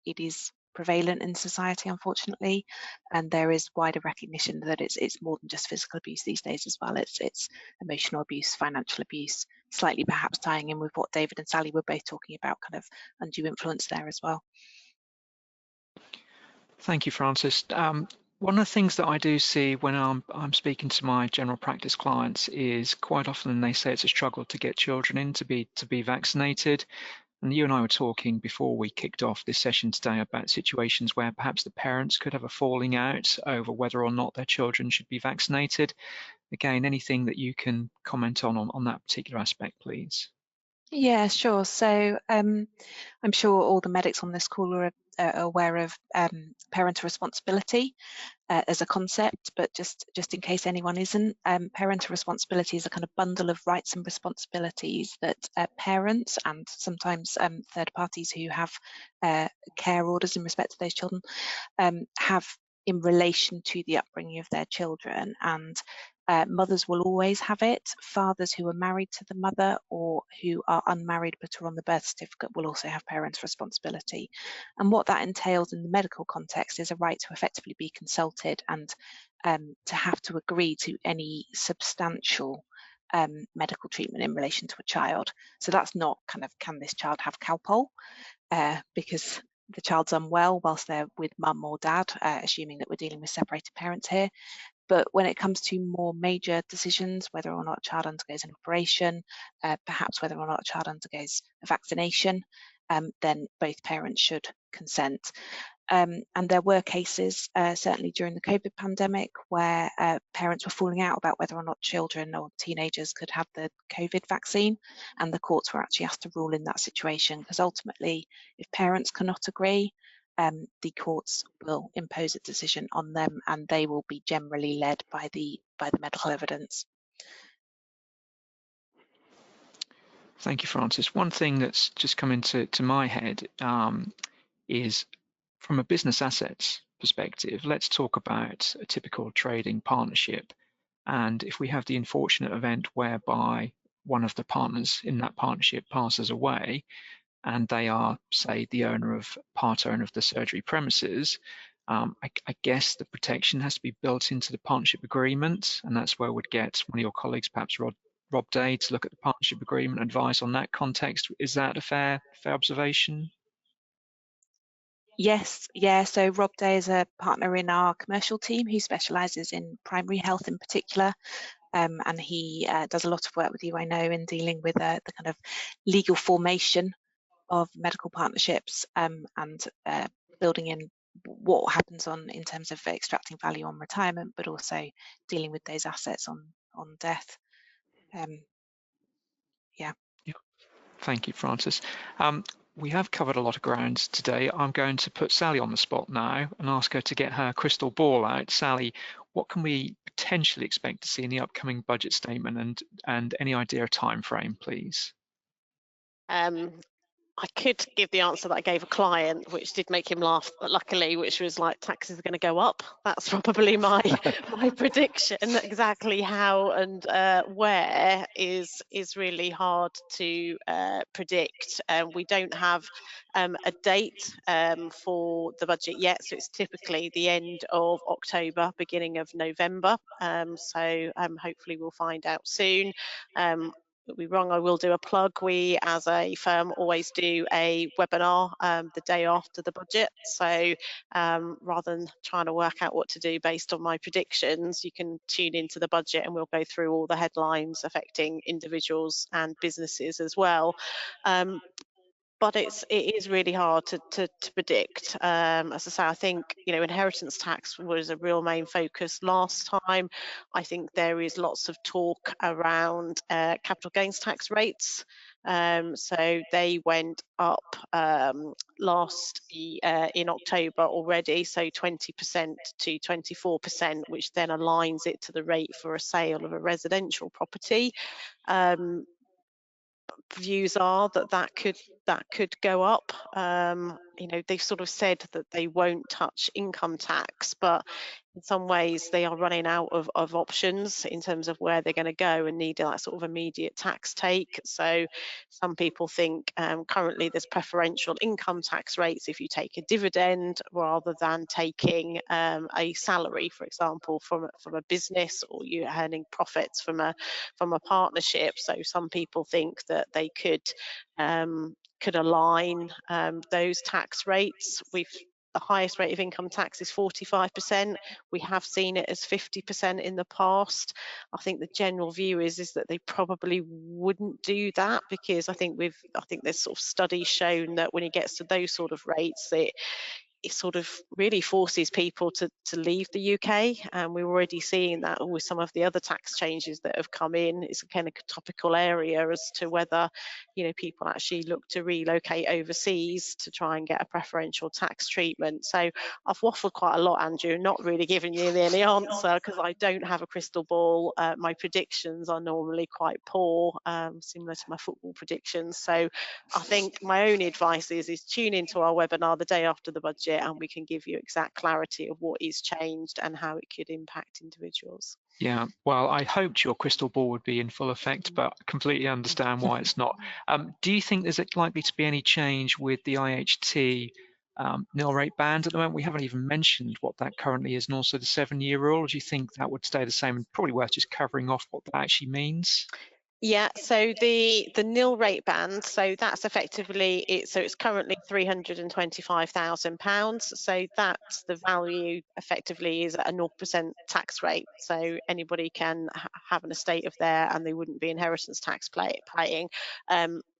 it is prevalent in society, unfortunately, and there is wider recognition that it's more than just physical abuse these days as well. It's emotional abuse, financial abuse, slightly perhaps tying in with what David and Sally were both talking about, kind of undue influence there as well. Thank you, Francis. One of the things that I do see when I'm speaking to my general practice clients is quite often they say it's a struggle to get children in to be vaccinated. And you and I were talking before we kicked off this session today about situations where perhaps the parents could have a falling out over whether or not their children should be vaccinated. Again, anything that you can comment on that particular aspect, please? Yeah, sure. So I'm sure all the medics on this call are aware of parental responsibility as a concept, but just in case anyone isn't, parental responsibility is a kind of bundle of rights and responsibilities that parents and sometimes third parties who have care orders in respect to those children have in relation to the upbringing of their children. And mothers will always have it. Fathers who are married to the mother or who are unmarried but are on the birth certificate will also have parents' responsibility. And what that entails in the medical context is a right to effectively be consulted and to have to agree to any substantial medical treatment in relation to a child. So that's not kind of, can this child have Catchpole? Because the child's unwell whilst they're with mum or dad, assuming that we're dealing with separated parents here. But when it comes to more major decisions, whether or not a child undergoes an operation, perhaps whether or not a child undergoes a vaccination, then both parents should consent. And there were cases, certainly during the COVID pandemic, where parents were falling out about whether or not children or teenagers could have the COVID vaccine, and the courts were actually asked to rule in that situation, because ultimately, if parents cannot agree, the courts will impose a decision on them, and they will be generally led by the medical evidence. Thank you, Francis. One thing that's just come into my head is from a business assets perspective. Let's talk about a typical trading partnership. And if we have the unfortunate event whereby one of the partners in that partnership passes away, and they are, say, the part owner of the surgery premises, I guess the protection has to be built into the partnership agreement, and that's where we'd get one of your colleagues, perhaps Rob Day, to look at the partnership agreement advice on that context. Is that a fair observation? Yes, yeah. So Rob Day is a partner in our commercial team who specialises in primary health in particular. And he does a lot of work with you, I know, in dealing with the kind of legal formation of medical partnerships and building in what happens in terms of extracting value on retirement, but also dealing with those assets on death. Yeah. Thank you, Francis. We have covered a lot of ground today. I'm going to put Sally on the spot now and ask her to get her crystal ball out. Sally, what can we potentially expect to see in the upcoming budget statement, and any idea of time frame, please? I could give the answer that I gave a client, which did make him laugh, luckily, which was like, taxes are going to go up. That's probably my prediction. Exactly how and where is really hard to predict. We don't have a date for the budget yet, so it's typically the end of October, beginning of November. So hopefully we'll find out soon. It'll be wrong, I will do a plug. We as a firm always do a webinar the day after the budget. So rather than trying to work out what to do based on my predictions, you can tune into the budget and we'll go through all the headlines affecting individuals and businesses as well. But it is really hard to predict. As I say, I think, inheritance tax was a real main focus last time. I think there is lots of talk around capital gains tax rates. So they went up in October already, so 20% to 24%, which then aligns it to the rate for a sale of a residential property. Views are that could go up. They've sort of said that they won't touch income tax, but in some ways they are running out of options in terms of where they're going to go and need that sort of immediate tax take. So some people think currently there's preferential income tax rates if you take a dividend rather than taking a salary, for example, from a business, or you're earning profits from a partnership. So some people think that they could align those tax rates. We've the highest rate of income tax is 45%. We have seen it as 50% in the past. I think the general view is that they probably wouldn't do that, because I think there's sort of studies shown that when it gets to those sort of rates, it sort of really forces people to leave the UK, and we're already seeing that with some of the other tax changes that have come in. It's a kind of topical area as to whether, you know, people actually look to relocate overseas to try and get a preferential tax treatment. So I've waffled quite a lot, Andrew, not really giving you any answer because I don't have a crystal ball. My predictions are normally quite poor, similar to my football predictions. So I think my only advice is tune into our webinar the day after the budget, and we can give you exact clarity of what is changed and how it could impact individuals. Yeah, well, I hoped your crystal ball would be in full effect, but I completely understand why it's not. Do you think there's likely to be any change with the IHT nil rate band at the moment? We haven't even mentioned what that currently is, and also the 7-year rule. Or do you think that would stay the same? And probably worth just covering off what that actually means. Yeah, so the nil rate band, so that's effectively it. So it's currently £325,000. So that's the value effectively is at a 0% tax rate. So anybody can have an estate of there, and they wouldn't be inheritance tax paying.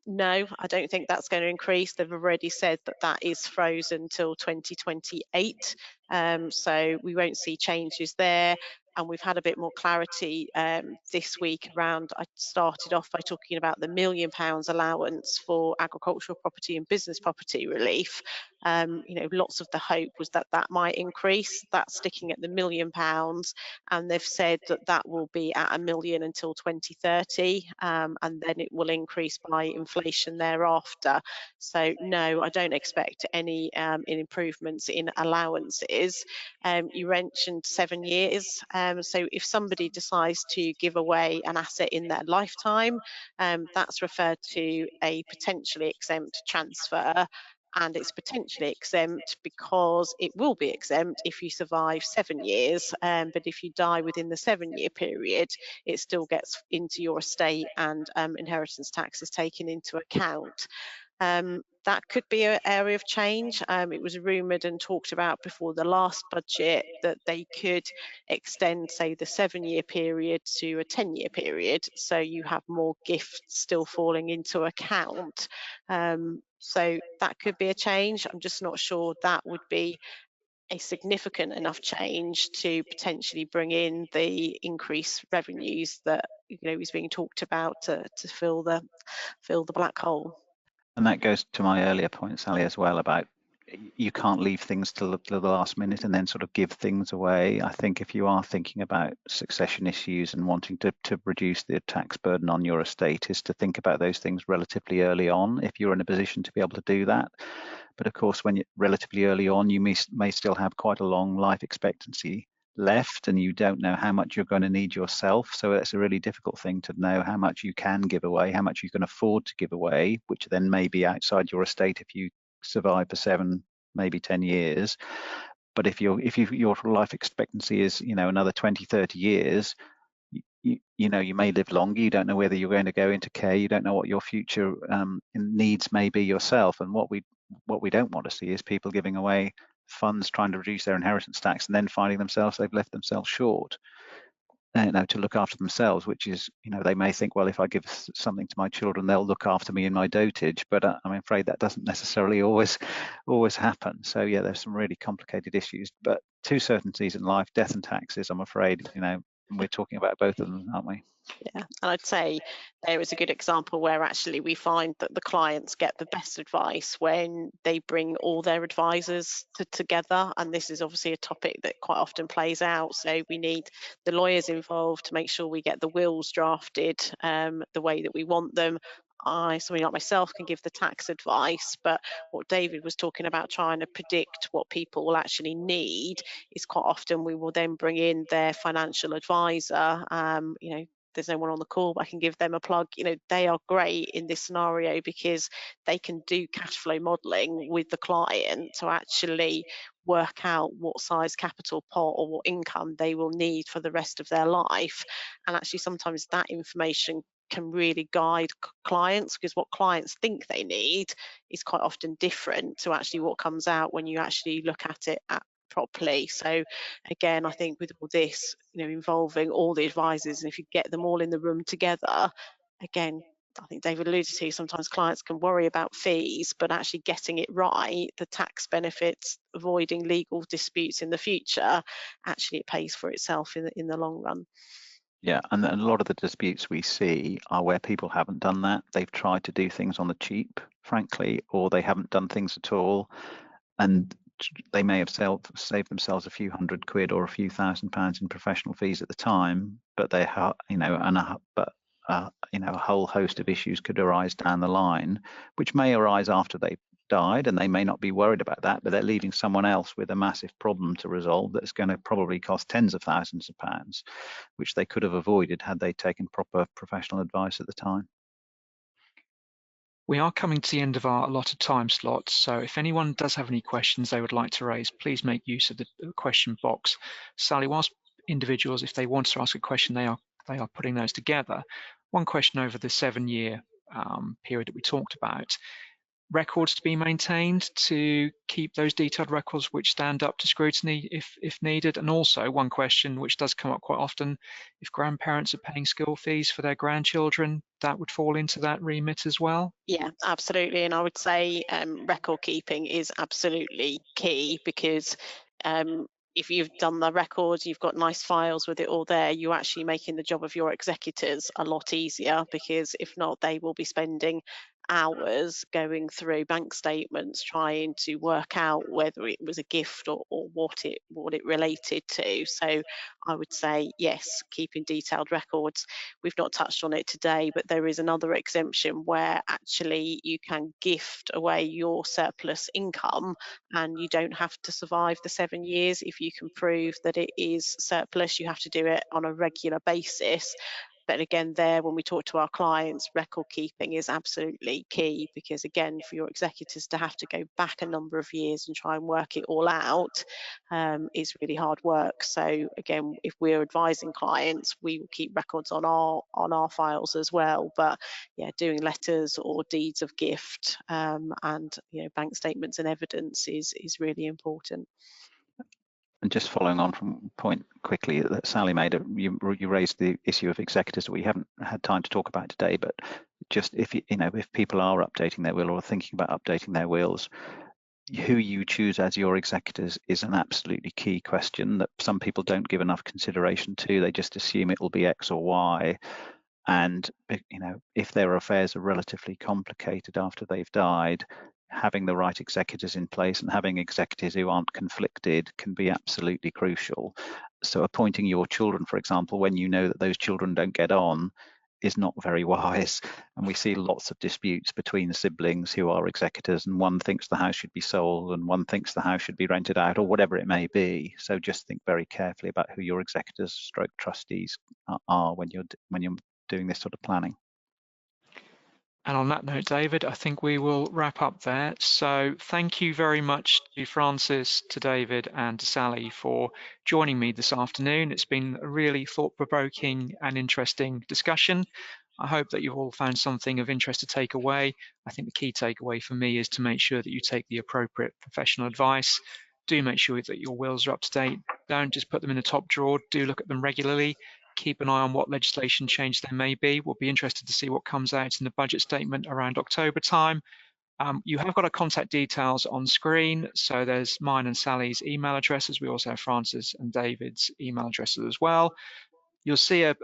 No, I don't think that's going to increase. They've already said that that is frozen till 2028. So we won't see changes there. And we've had a bit more clarity this week around. I started off by talking about the £1 million allowance for agricultural property and business property relief. You know, lots of the hope was that that might increase. That's sticking at the £1 million, and they've said that that will be at £1 million until 2030, and then it will increase by inflation thereafter. So no, I don't expect any improvements in allowances. You mentioned 7 years. So if somebody decides to give away an asset in their lifetime, that's referred to a potentially exempt transfer. And it's potentially exempt because it will be exempt if you survive 7 years. But if you die within the 7-year period, it still gets into your estate, and inheritance tax is taken into account. That could be an area of change. It was rumoured and talked about before the last budget that they could extend, say, the 7-year period to a 10-year period, so you have more gifts still falling into account. So that could be a change. I'm just not sure that would be a significant enough change to potentially bring in the increased revenues that, you know, is being talked about to fill the black hole. And that goes to my earlier point, Sally, as well, about you can't leave things till the last minute and then sort of give things away. I think if you are thinking about succession issues and wanting to reduce the tax burden on your estate, is to think about those things relatively early on, if you're in a position to be able to do that. But of course, when you're relatively early on, you may still have quite a long life expectancy left, and you don't know how much you're going to need yourself. So it's a really difficult thing to know how much you can give away, how much you can afford to give away, which then may be outside your estate if you survive for 7, maybe 10 years. But if your life expectancy is, you know, another 20, 30 years, you know, you may live longer. You don't know whether you're going to go into care. You don't know what your future needs may be yourself. And what we don't want to see is people giving away funds trying to reduce their inheritance tax and then finding themselves they've left themselves short, you know, to look after themselves, which is, you know, they may think, well, if I give something to my children, they'll look after me in my dotage, but I'm afraid that doesn't necessarily always happen. So yeah, there's some really complicated issues, but two certainties in life, death and taxes, I'm afraid, you know, we're talking about both of them, aren't we? Yeah, and I'd say there is a good example where actually we find that the clients get the best advice when they bring all their advisors together, and this is obviously a topic that quite often plays out. So we need the lawyers involved to make sure we get the wills drafted the way that we want them. Somebody like myself can give the tax advice, but what David was talking about, trying to predict what people will actually need, is quite often we will then bring in their financial advisor. You know, there's no one on the call, but I can give them a plug. You know, they are great in this scenario because they can do cash flow modelling with the client to actually work out what size capital pot or what income they will need for the rest of their life. And actually sometimes that information can really guide clients, because what clients think they need is quite often different to actually what comes out when you actually look at it properly. So again, I think with all this, involving all the advisors, and if you get them all in the room together, again, I think David alluded to, sometimes clients can worry about fees, but actually getting it right, the tax benefits, avoiding legal disputes in the future, actually it pays for itself in the long run. Yeah, and a lot of the disputes we see are where people haven't done that. They've tried to do things on the cheap, frankly, or they haven't done things at all, and they may have saved themselves a few £100 or a few £1,000 in professional fees at the time, but they have, a whole host of issues could arise down the line, which may arise after they've died, and they may not be worried about that, but they're leaving someone else with a massive problem to resolve that's going to probably cost tens of thousands of pounds, which they could have avoided had they taken proper professional advice at the time. We are coming to the end of our allotted time slots, so if anyone does have any questions they would like to raise, please make use of the question box. Sally, whilst individuals, if they want to ask a question, they are putting those together. One question over the 7-year period that we talked about. Records to be maintained to keep those detailed records which stand up to scrutiny if needed, and also one question which does come up quite often, if grandparents are paying school fees for their grandchildren, that would fall into that remit as well? Yeah, absolutely. And I would say record keeping is absolutely key, because if you've done the records, you've got nice files with it all there, you're actually making the job of your executors a lot easier, because if not, they will be spending hours going through bank statements trying to work out whether it was a gift or what it related to. So I would say yes, keeping detailed records. We've not touched on it today, but there is another exemption where actually you can gift away your surplus income and you don't have to survive the 7 years. If you can prove that it is surplus, you have to do it on a regular basis. But again, there, when we talk to our clients, record keeping is absolutely key, because again, for your executors to have to go back a number of years and try and work it all out is really hard work. So again, if we're advising clients, we will keep records on our files as well. But yeah, doing letters or deeds of gift and bank statements and evidence is really important. And just following on from a point quickly that Sally made, you raised the issue of executors that we haven't had time to talk about today, but just if people are updating their will or thinking about updating their wills, who you choose as your executors is an absolutely key question that some people don't give enough consideration to. They just assume it will be X or Y. And if their affairs are relatively complicated after they've died, having the right executors in place and having executors who aren't conflicted can be absolutely crucial. So appointing your children, for example, when you know that those children don't get on, is not very wise. And we see lots of disputes between siblings who are executors, and one thinks the house should be sold and one thinks the house should be rented out, or whatever it may be. So just think very carefully about who your executors stroke trustees are when you're doing this sort of planning. And on that note, David, I think we will wrap up there. So thank you very much to Francis, to David and to Sally for joining me this afternoon. It's been a really thought-provoking and interesting discussion. I hope that you've all found something of interest to take away. I think the key takeaway for me is to make sure that you take the appropriate professional advice. Do make sure that your wills are up to date. Don't just put them in the top drawer. Do look at them regularly. Keep an eye on what legislation change there may be. We'll be interested to see what comes out in the budget statement around October time. You have got our contact details on screen. So there's mine and Sally's email addresses. We also have Francis and David's email addresses as well. You'll see a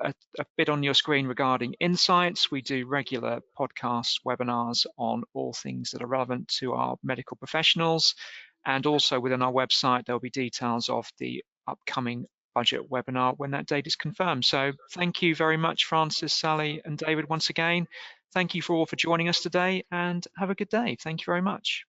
bit on your screen regarding insights. We do regular podcasts, webinars on all things that are relevant to our medical professionals. And also within our website, there'll be details of the upcoming budget webinar when that date is confirmed. So thank you very much, Francis, Sally and David, once again. Thank you for all for joining us today, and have a good day. Thank you very much.